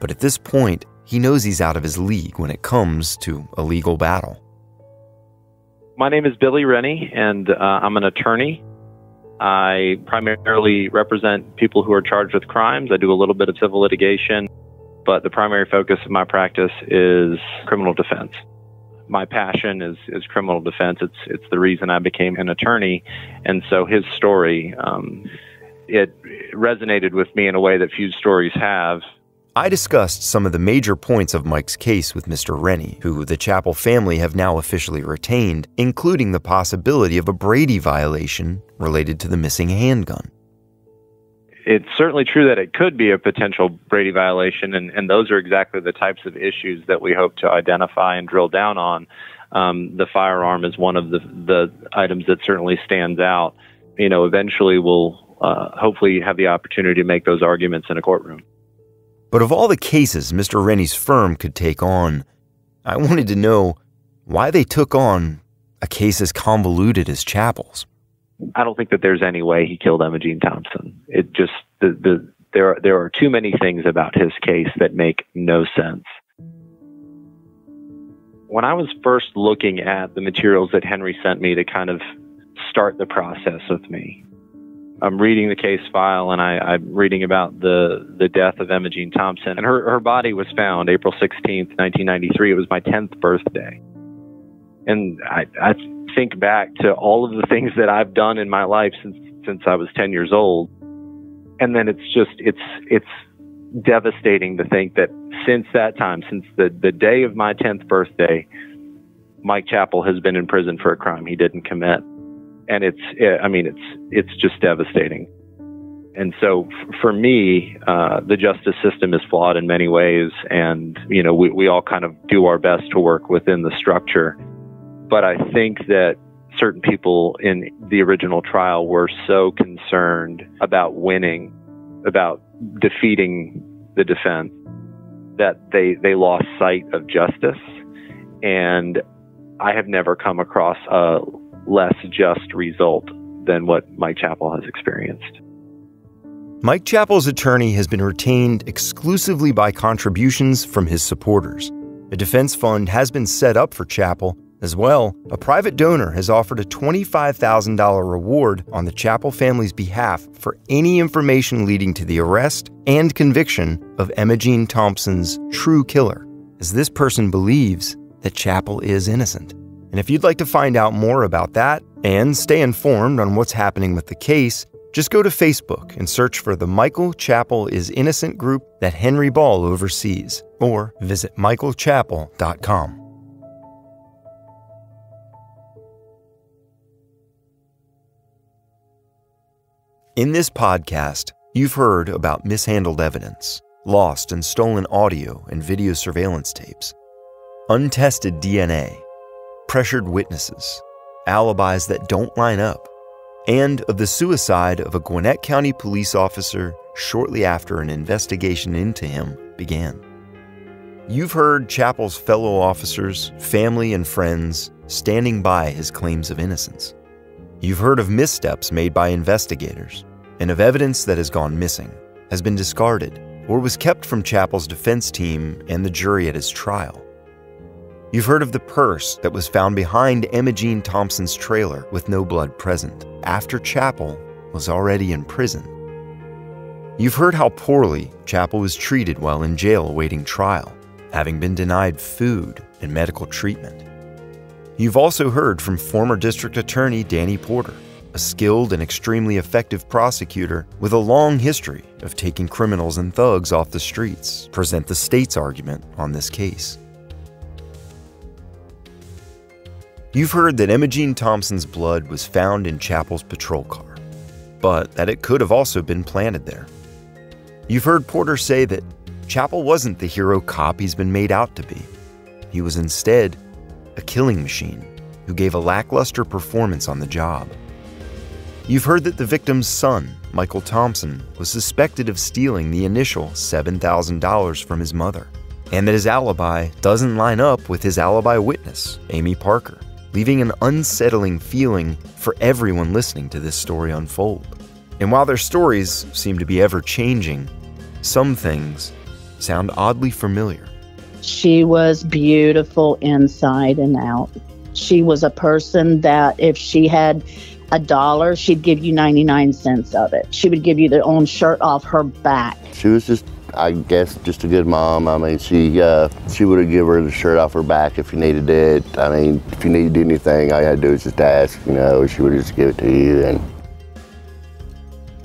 But at this point, he knows he's out of his league when it comes to a legal battle. My name is Billy Rennie, and I'm an attorney. I primarily represent people who are charged with crimes. I do a little bit of civil litigation, but the primary focus of my practice is criminal defense. My passion is criminal defense. It's the reason I became an attorney. And so his story, it resonated with me in a way that few stories have. I discussed some of the major points of Mike's case with Mr. Rennie, who the Chappell family have now officially retained, including the possibility of a Brady violation related to the missing handgun. It's certainly true that it could be a potential Brady violation, and those are exactly the types of issues that we hope to identify and drill down on. The firearm is one of the items that certainly stands out. You know, eventually we'll hopefully have the opportunity to make those arguments in a courtroom. But of all the cases Mr. Rennie's firm could take on, I wanted to know why they took on a case as convoluted as Chappell's. I don't think that there's any way he killed Emogene Thompson. It just, there are too many things about his case that make no sense. When I was first looking at the materials that Henry sent me to kind of start the process with me, I'm reading the case file and I'm reading about the death of Emogene Thompson. And her body was found April 16th, 1993. It was my 10th birthday. And I think back to all of the things that I've done in my life since I was 10 years old. And then it's devastating to think that since that time, since the day of my 10th birthday, Mike Chappell has been in prison for a crime he didn't commit. And it's just devastating. And so for me, the justice system is flawed in many ways. And, you know, we all kind of do our best to work within the structure. But I think that certain people in the original trial were so concerned about winning, about defeating the defense, that they lost sight of justice. And I have never come across a less just result than what Mike Chappell has experienced. Mike Chappell's attorney has been retained exclusively by contributions from his supporters. A defense fund has been set up for Chappell. As well, a private donor has offered a $25,000 reward on the Chappell family's behalf for any information leading to the arrest and conviction of Emogene Thompson's true killer, as this person believes that Chappell is innocent. And if you'd like to find out more about that and stay informed on what's happening with the case, just go to Facebook and search for the Michael Chappell is Innocent group that Henry Ball oversees, or visit michaelchappell.com. In this podcast, you've heard about mishandled evidence, lost and stolen audio and video surveillance tapes, untested DNA, pressured witnesses, alibis that don't line up, and of the suicide of a Gwinnett County police officer shortly after an investigation into him began. You've heard Chappell's fellow officers, family, and friends standing by his claims of innocence. You've heard of missteps made by investigators, and of evidence that has gone missing, has been discarded, or was kept from Chappell's defense team and the jury at his trial. You've heard of the purse that was found behind Emogene Thompson's trailer with no blood present, after Chappell was already in prison. You've heard how poorly Chappell was treated while in jail awaiting trial, having been denied food and medical treatment. You've also heard from former District Attorney Danny Porter, a skilled and extremely effective prosecutor with a long history of taking criminals and thugs off the streets, present the state's argument on this case. You've heard that Emogene Thompson's blood was found in Chappell's patrol car, but that it could have also been planted there. You've heard Porter say that Chappell wasn't the hero cop he's been made out to be. He was instead a killing machine who gave a lackluster performance on the job. You've heard that the victim's son, Michael Thompson, was suspected of stealing the initial $7,000 from his mother, and that his alibi doesn't line up with his alibi witness, Amy Parker, leaving an unsettling feeling for everyone listening to this story unfold. And while their stories seem to be ever-changing, some things sound oddly familiar. She was beautiful inside and out. She was a person that if she had $1, she'd give you 99 cents of it. She would give you the own shirt off her back. She was just, I guess, just a good mom. I mean, she would have given her the shirt off her back if you needed it. I mean, if you needed anything, all you had to do was just ask, she would just give it to you. And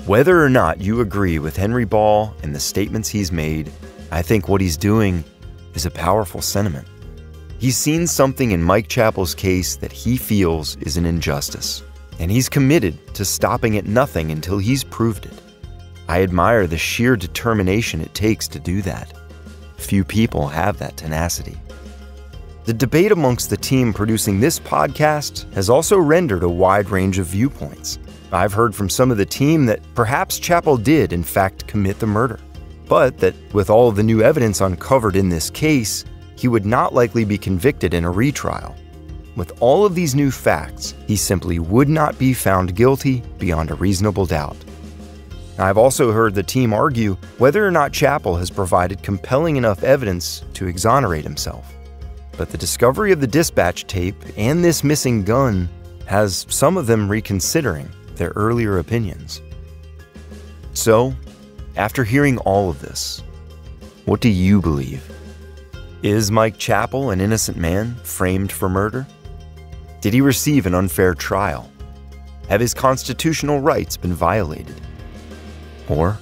whether or not you agree with Henry Ball and the statements he's made, I think what he's doing is a powerful sentiment. He's seen something in Mike Chappell's case that he feels is an injustice, and he's committed to stopping at nothing until he's proved it. I admire the sheer determination it takes to do that. Few people have that tenacity. The debate amongst the team producing this podcast has also rendered a wide range of viewpoints. I've heard from some of the team that perhaps Chappell did, in fact, commit the murder, but that with all of the new evidence uncovered in this case, he would not likely be convicted in a retrial. With all of these new facts, he simply would not be found guilty beyond a reasonable doubt. I've also heard the team argue whether or not Chappell has provided compelling enough evidence to exonerate himself. But the discovery of the dispatch tape and this missing gun has some of them reconsidering their earlier opinions. So, after hearing all of this, what do you believe? Is Mike Chappell an innocent man framed for murder? Did he receive an unfair trial? Have his constitutional rights been violated? Or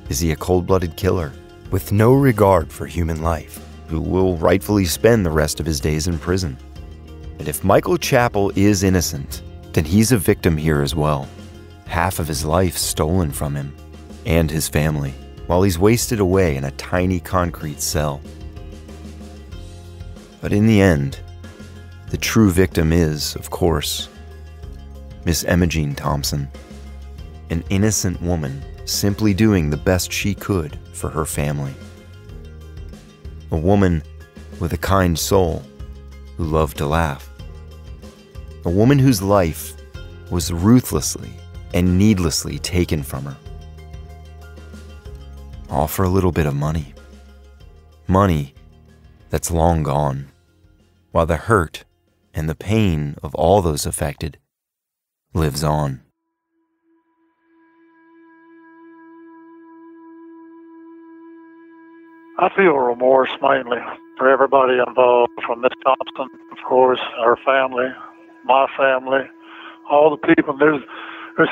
is he a cold-blooded killer with no regard for human life, who will rightfully spend the rest of his days in prison? And if Michael Chappell is innocent, then he's a victim here as well. Half of his life stolen from him and his family, while he's wasted away in a tiny concrete cell. But in the end, the true victim is, of course, Miss Emogene Thompson, an innocent woman simply doing the best she could for her family. A woman with a kind soul who loved to laugh. A woman whose life was ruthlessly and needlessly taken from her. all for a little bit of money. Money that's long gone, while the hurt and the pain of all those affected lives on. I feel remorse mainly for everybody involved, from Miss Thompson, of course, her family, my family, all the people. There's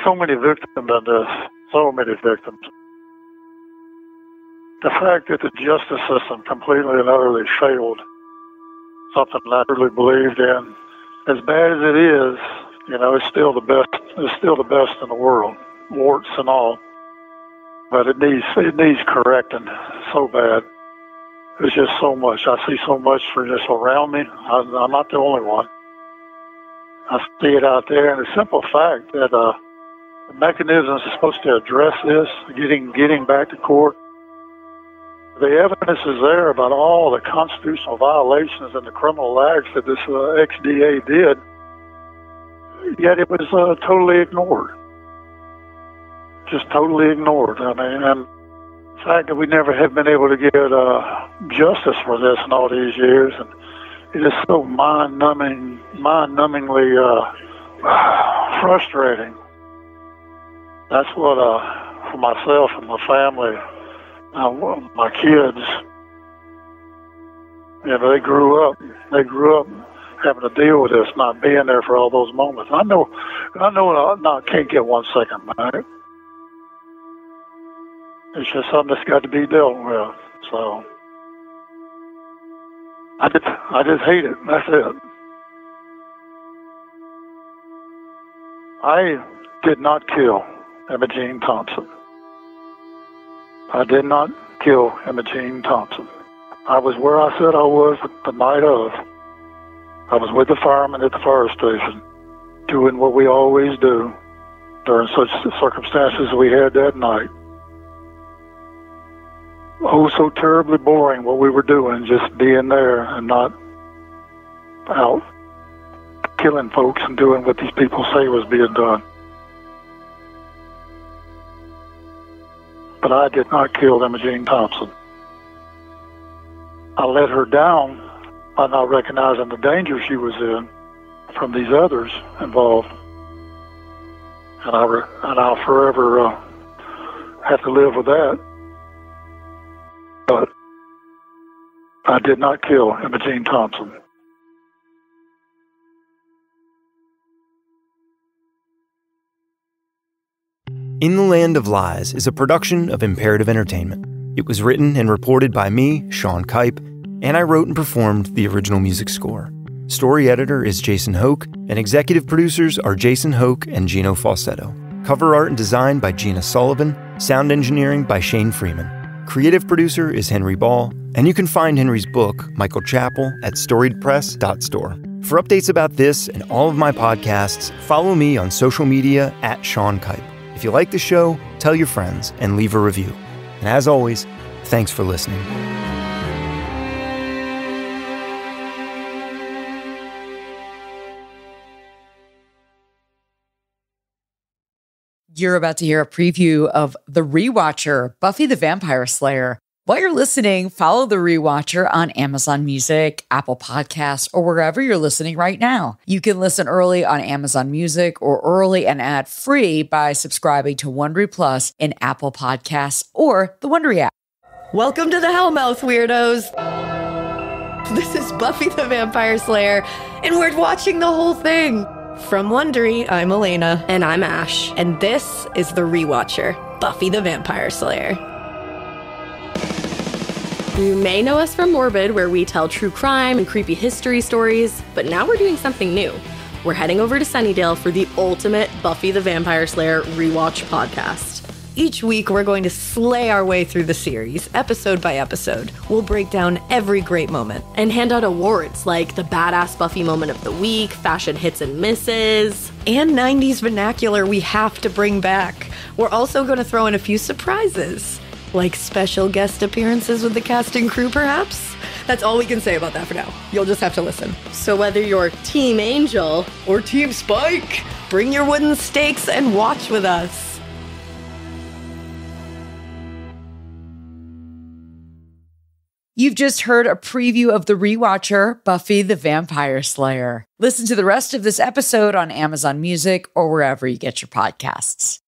so many victims in this, so many victims. The fact that the justice system completely and utterly failed, something I really believed in, as bad as it is, it's still the best. It's still the best in the world, warts and all. But it needs correcting so bad. There's just so much. I see so much for just around me. I'm not the only one. I see it out there, and the simple fact that the mechanisms are supposed to address this, getting back to court. The evidence is there about all the constitutional violations and the criminal acts that this ex-DA did, yet it was totally ignored. Just totally ignored. I mean, and the fact that we never have been able to get justice for this in all these years, and it is so mind-numbingly frustrating. That's what, for myself and my family, my kids, they grew up having to deal with this, not being there for all those moments. I know I can't get 1 second back. It's just something that's got to be dealt with. So I just hate it. That's it. I did not kill Emogene Thompson. I did not kill Emogene Thompson. I was where I said I was the night of. I was with the firemen at the fire station, doing what we always do during such circumstances we had that night. Oh, so terribly boring what we were doing, just being there and not out killing folks and doing what these people say was being done. But I did not kill Emogene Thompson. I let her down by not recognizing the danger she was in from these others involved. And I'll forever have to live with that. But I did not kill Emogene Thompson. In the Land of Lies is a production of Imperative Entertainment. It was written and reported by me, Shaine Kipe, and I wrote and performed the original music score. Story editor is Jason Hoch, and executive producers are Jason Hoch and Gino Falsetto. Cover art and design by Jeana Sullivan, sound engineering by Shaine Freeman. Creative producer is Henry Ball, and you can find Henry's book, Michael Chappell, at storiedpress.store. For updates about this and all of my podcasts, follow me on social media at Shaine Kipe. If you like the show, tell your friends and leave a review. And as always, thanks for listening. You're about to hear a preview of The Rewatcher, Buffy the Vampire Slayer. While you're listening, follow The Rewatcher on Amazon Music, Apple Podcasts, or wherever you're listening right now. You can listen early on Amazon Music or early and ad-free by subscribing to Wondery Plus in Apple Podcasts or the Wondery app. Welcome to the Hellmouth, weirdos. This is Buffy the Vampire Slayer, and we're watching the whole thing. From Wondery, I'm Elena. And I'm Ash. And this is The Rewatcher, Buffy the Vampire Slayer. You may know us from Morbid, where we tell true crime and creepy history stories, but now we're doing something new. We're heading over to Sunnydale for the ultimate Buffy the Vampire Slayer rewatch podcast. Each week, we're going to slay our way through the series, episode by episode. We'll break down every great moment. And hand out awards like the Badass Buffy Moment of the Week, Fashion Hits and Misses, and 90s vernacular we have to bring back. We're also going to throw in a few surprises, like special guest appearances with the cast and crew, perhaps? That's all we can say about that for now. You'll just have to listen. So whether you're Team Angel or Team Spike, bring your wooden stakes and watch with us. You've just heard a preview of the rewatcher, Buffy the Vampire Slayer. Listen to the rest of this episode on Amazon Music or wherever you get your podcasts.